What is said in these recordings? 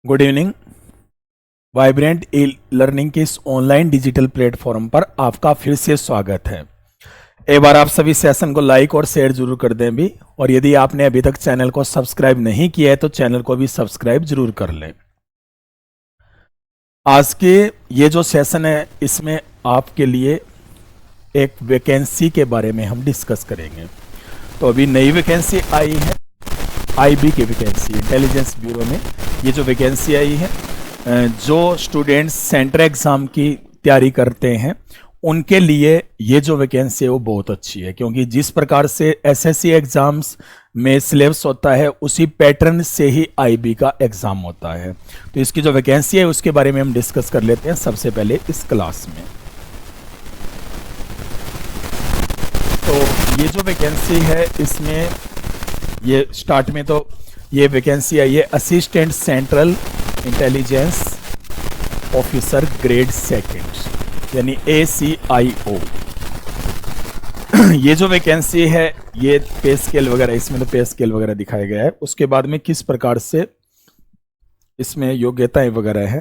Good evening. Vibrant e learning के इस online digital platform पर आपका फिर से स्वागत है। एक बार आप सभी सेशन को लाइक और शेयर जरूर कर दें भी, और यदि आपने अभी तक चैनल को सब्सक्राइब नहीं किया है तो चैनल को भी सब्सक्राइब जरूर कर लें। आज के ये जो सेशन है इसमें आपके लिए एक वैकेंसी के बारे में हम डिस्कस करेंगे। तो अभी नई वैकेंसी आई है, आईबी की वैकेंसी, इंटेलिजेंस ब्यूरो में ये जो वैकेंसी आई है, जो स्टूडेंट्स सेंटर एग्ज़ाम की तैयारी करते हैं उनके लिए ये जो वैकेंसी है वो बहुत अच्छी है, क्योंकि जिस प्रकार से एसएससी एग्ज़ाम्स में सिलेबस होता है उसी पैटर्न से ही आईबी का एग्ज़ाम होता है। तो इसकी जो वैकेंसी है उसके बारे में हम डिस्कस कर लेते हैं सबसे पहले इस क्लास में। तो ये जो वैकेंसी है इसमें ये स्टार्ट में तो ये वैकेंसी आई है assistant central intelligence officer grade second यानी ACIO। ये जो वैकेंसी है ये पे स्केल वगैरह, इसमें तो पे स्केल वगैरह दिखाया गया है। उसके बाद में किस प्रकार से इसमें योग्यताएं वगैरह है,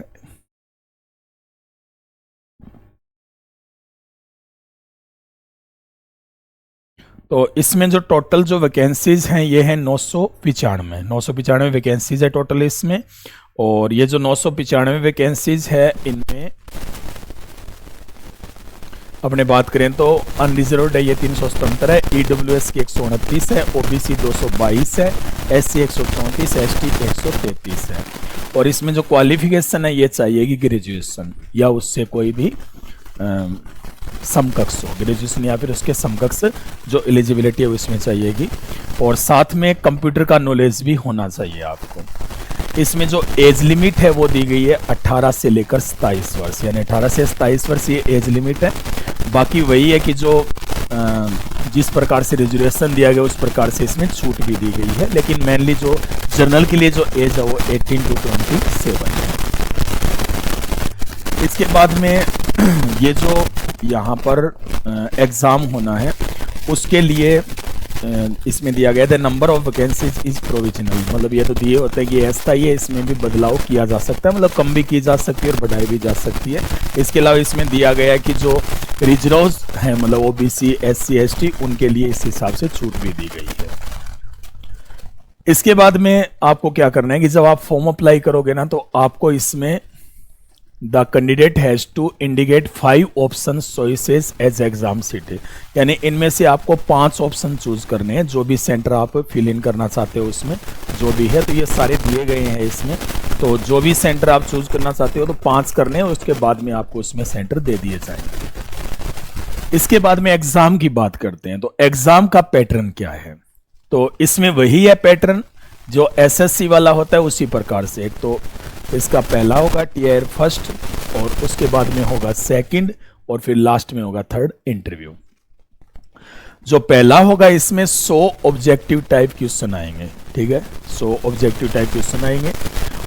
तो इसमें जो टोटल जो वैकेंसीज हैं ये है 995 वैकेंसीज है टोटल इसमें। और ये जो 995 वैकेंसीज है इनमें अपने बात करें तो अनरिजर्व्ड है ये 377 है, EWS की 129 है, OBC 222 है, SC 134, ST 133 है। और इसमें जो क्वालिफिकेशन है ये चाहिए कि ग्रेजुएशन या उससे कोई भी समकक्ष हो, ग्रेजुएशन या फिर उसके समकक्ष जो एलिजिबिलिटी है वो इसमें चाहिएगी। और साथ में कंप्यूटर का नॉलेज भी होना चाहिए आपको। इसमें जो एज लिमिट है वो दी गई है 18 से लेकर 27 वर्ष, यानी 18 से 27 वर्ष ये एज लिमिट है। बाकी वही है कि जो जिस प्रकार से रिजर्वेशन दिया गया उस प्रकार से इसमें छूट भी दी गई है, लेकिन मेनली जो जनरल के लिए जो एज है वो 18 to 27 है। इसके बाद में ये जो यहाँ पर एग्ज़ाम होना है उसके लिए इसमें दिया गया था number of vacancies is provisional, मतलब ये तो दिए होते हैं कि ऐसा ही है, इसमें भी बदलाव किया जा सकता है, मतलब कम भी की जा सकती है और बढ़ाई भी जा सकती है। इसके अलावा इसमें दिया गया है कि जो रिजर्व्स हैं मतलब OBC SC ST उनके लिए इस हिसाब से छूट भी दी गई है। इसके बाद में आपको क्या करना है कि जब आप फॉर्म अप्लाई करोगे ना तो आपको इसमें the candidate has to indicate 5 option choices as exam city, यानी इनमें से आपको 5 ऑप्शन चूज करने हैं जो भी सेंटर आप फिल इन करना चाहते हो उसमें जो भी है। तो ये सारे दिए गए हैं इसमें, तो जो भी सेंटर आप चूज करना चाहते हो तो 5 करने हैं, उसके बाद में आपको उसमें सेंटर दे दिए जाएंगे। इसके बाद में एग्जाम की बात करते हैं, तो एग्जाम का पैटर्न क्या है। तो इसमें वही है पैटर्न जो SSC वाला होता है उसी प्रकार से। एक तो इसका पहला होगा टियर फर्स्ट, और उसके बाद में होगा सेकंड, और फिर लास्ट में होगा थर्ड इंटरव्यू। जो पहला होगा इसमें 100 ऑब्जेक्टिव टाइप क्वेश्चन आएंगे, ठीक है, 100 ऑब्जेक्टिव टाइप क्वेश्चन आएंगे।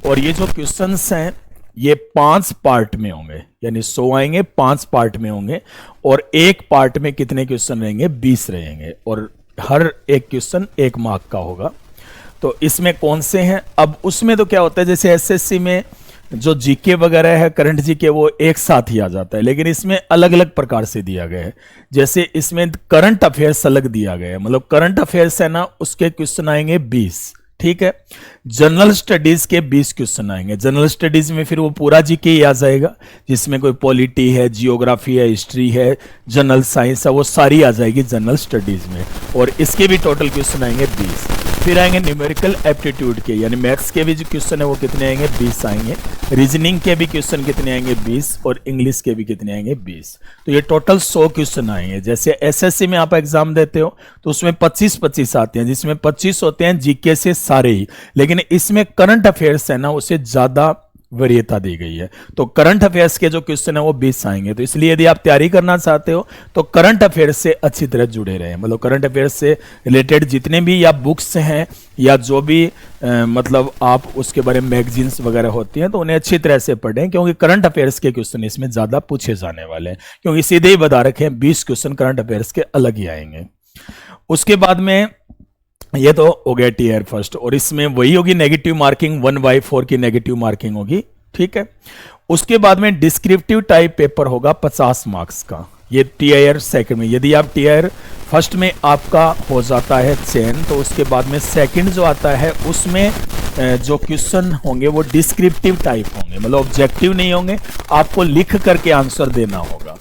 और ये जो क्वेश्चंस हैं ये 5 पार्ट में होंगे, यानी 100 आएंगे 5 पार्ट में होंगे। और एक पार्ट में कितने क्वेश्चन रहेंगे, 20 रहेंगे, और हर एक क्वेश्चन 1 मार्क का होगा। तो इसमें कौन से हैं, अब उसमें तो क्या होता है जैसे SSC में जो जीके वगैरह है, करंट जीके, वो एक साथ ही आ जाता है, लेकिन इसमें अलग अलग प्रकार से दिया गया है। जैसे इसमें करंट अफेयर्स अलग दिया गया है, मतलब करंट अफेयर्स है ना उसके क्वेश्चन आएंगे 20, ठीक है। जनरल स्टडीज के 20 क्वेश्चन आएंगे। जनरल स्टडीज में फिर वो पूरा जीके ही आ जाएगा, जिसमें कोई पॉलिटी है, जियोग्राफी है, हिस्ट्री है, जनरल साइंस है, वो सारी आ जाएगी जनरल स्टडीज में। और इसके भी टोटल क्वेश्चन आएंगे 20। फिर आएंगे न्यूमेरिकल एप्टीट्यूड के, यानी मैथ्स के भी जो क्वेश्चन है वो कितने आएंगे, 20 आएंगे। रीजनिंग के भी क्वेश्चन कितने आएंगे, 20, और इंग्लिश के भी कितने आएंगे, 20। तो ये टोटल 100 क्वेश्चन आएंगे। जैसे SSC में आप एग्जाम देते हो तो उसमें 25-25 आते हैं, जिसमें 25 होते हैं जीके से सारे ही, लेकिन इसमें करंट अफेयर्स है ना उसे ज्यादा वरीयता दी गई है। तो करंट अफेयर्स के जो क्वेश्चन है वो 20 आएंगे। तो इसलिए यदि आप तैयारी करना चाहते हो तो करंट अफेयर्स से अच्छी तरह जुड़े रहें, मतलब करंट अफेयर्स से रिलेटेड जितने भी या बुक्स हैं या जो भी मतलब आप उसके बारे में मैगजीन्स वगैरह होती हैं तो उन्हें अच्छी तरह से पढ़ें, क्योंकि करंट अफेयर्स के क्वेश्चन इसमें ज़्यादा पूछे जाने वाले हैं, क्योंकि सीधे ही बता रखे हैं 20 क्वेश्चन करंट अफेयर्स के अलग ही आएंगे। उसके बाद में ये तो हो गया टीयर फर्स्ट, और इसमें वही होगी नेगेटिव मार्किंग, 1/4 की नेगेटिव मार्किंग होगी, ठीक है। उसके बाद में डिस्क्रिप्टिव टाइप पेपर होगा 50 मार्क्स का, ये टीआईआर सेकंड में। यदि आप टीआईआर फर्स्ट में आपका हो जाता है चयन, तो उसके बाद में सेकंड जो आता है उसमें जो क्वेश्चन होंगे वो डिस्क्रिप्टिव टाइप होंगे, मतलब ऑब्जेक्टिव नहीं होंगे, आपको लिख करके आंसर देना होगा।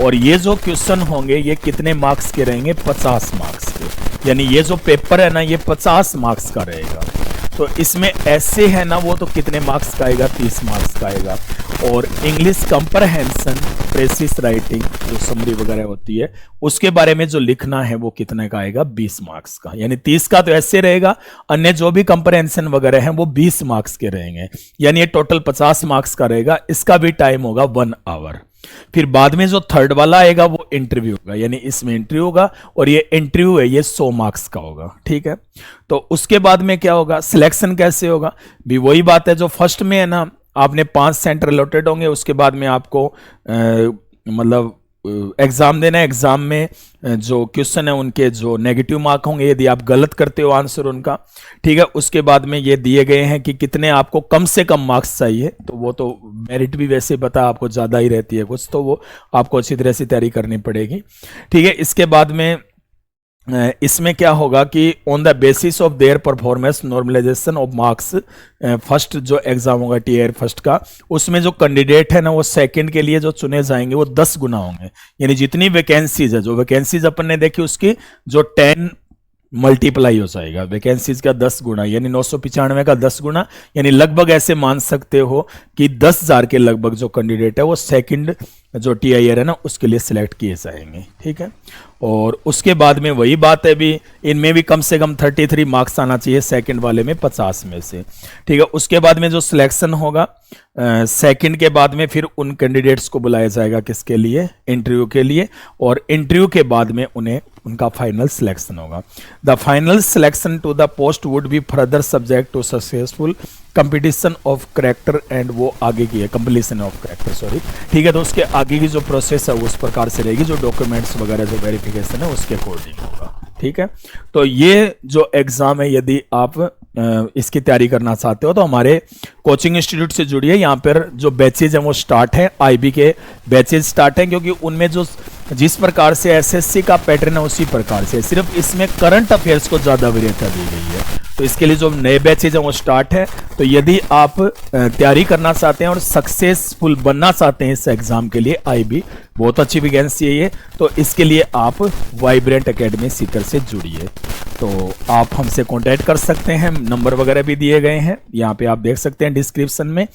और ये जो क्वेश्चन होंगे ये कितने मार्क्स के रहेंगे, 50 मार्क्स के, यानी ये जो पेपर है ना ये 50 मार्क्स का रहेगा। तो इसमें ऐसे है ना वो तो कितने मार्क्स का आएगा, 30 मार्क्स का आएगा। और इंग्लिश कंप्रहेंशन, प्रेसिस राइटिंग जो समरी वगैरह होती है उसके बारे में जो लिखना है वो कितने का आएगा, 20 मार्क्स का। यानी 30 का तो ऐसे रहेगा, अन्य जो भी कंप्रहेंशन वगैरह हैं वो 20 मार्क्स के रहेंगे, यानी ये टोटल 50 मार्क्स का रहेगा। इसका भी टाइम होगा 1 आवर। फिर बाद में जो थर्ड वाला आएगा वो इंटरव्यू होगा, यानी इसमें इंटरव्यू होगा, और ये इंटरव्यू है ये 100 मार्क्स का होगा, ठीक है। तो उसके बाद में क्या होगा, सिलेक्शन कैसे होगा, भी वही बात है जो फर्स्ट में है ना, आपने 5 सेंटर अलॉटेड होंगे, उसके बाद में आपको मतलब एग्जाम देना है। एग्जाम में जो क्वेश्चन है उनके जो नेगेटिव मार्क होंगे यदि आप गलत करते हो आंसर उनका, ठीक है। उसके बाद में ये दिए गए हैं कि कितने आपको कम से कम मार्क्स चाहिए, तो वो तो मेरिट भी वैसे पता आपको ज़्यादा ही रहती है कुछ, तो वो आपको अच्छी तरह से तैयारी करनी पड़ेगी, ठीक है। इसके बाद में इसमें क्या होगा कि on the basis of their performance normalisation of marks, first जो एग्जाम होगा टीआईआर फर्स्ट का, उसमें जो कैंडिडेट है ना वो सेकंड के लिए जो चुने जाएंगे वो 10 गुना होंगे, यानी जितनी वैकेंसीज है, जो वैकेंसीज अपन ने देखी उसकी जो 10 मल्टीप्लाई हो जाएगा, वैकेंसीज का 10 गुना, यानी 995 का 10 गुना, यानी लगभग ऐसे मान सकते हो कि 10,000 के लगभग जो कैंडिडेट है वो सेकंड जो टीआईआर है ना उसके लिए सिलेक्ट किए जाएंगे, ठीक है। और उसके बाद में वही बात है, भी इनमें भी कम से कम 33 मार्क्स आना चाहिए, सेकंड वाले में 50 में से, ठीक है। उसके बाद में जो सिलेक्शन होगा सेकंड के बाद में फिर उन कैंडिडेट्स को बुलाया जाएगा किसके लिए, इंटरव्यू के लिए, और इंटरव्यू के बाद में उन्हें उनका फाइनल सिलेक्शन होगा। The final selection to the post would be further subject to successful competition of character, and वो आगे की है कंप्लीशन ऑफ करेक्टर, सॉरी, ठीक है। तो उसके आगे की जो प्रोसेस है उस प्रकार से रहेगी, जो डॉक्यूमेंट्स वगैरह जो वेरिफिकेशन है उसके अकॉर्डिंग होगा, ठीक है। तो ये जो एग्जाम है यदि आप इसकी तैयारी करना चाहते हो तो हमारे कोचिंग इंस्टीट्यूट से जुड़िए। यहाँ पर जो बैचेज हैं वो स्टार्ट हैं, आईबी के बैचेज स्टार्ट हैं, क्योंकि उनमें जो जिस प्रकार से एसएससी का पैटर्न है उसी प्रकार से, सिर्फ इसमें करंट अफेयर्स को ज़्यादा वरीयता दी गई है। तो इसके लिए जो नए बैचेज हैं वो स्टार्ट है। तो यदि आप तैयारी करना चाहते हैं और सक्सेसफुल बनना चाहते हैं इस एग्जाम के लिए, आईबी बहुत अच्छी वैकेंसी है ये, तो इसके लिए आप वाइब्रेंट एकेडमी सीकर से जुड़िए। तो आप हमसे कांटेक्ट कर सकते हैं, नंबर वगैरह भी दिए गए हैं यहाँ पे, आप देख सकते हैं डिस्क्रिप्शन में।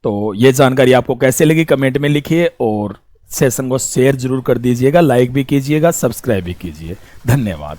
तो ये जानकारी आपको कैसे लगी कमेंट में लिखिए, और सेशन को शेयर जरूर कर दीजिएगा, लाइक भी कीजिएगा, सब्सक्राइब भी कीजिए। धन्यवाद।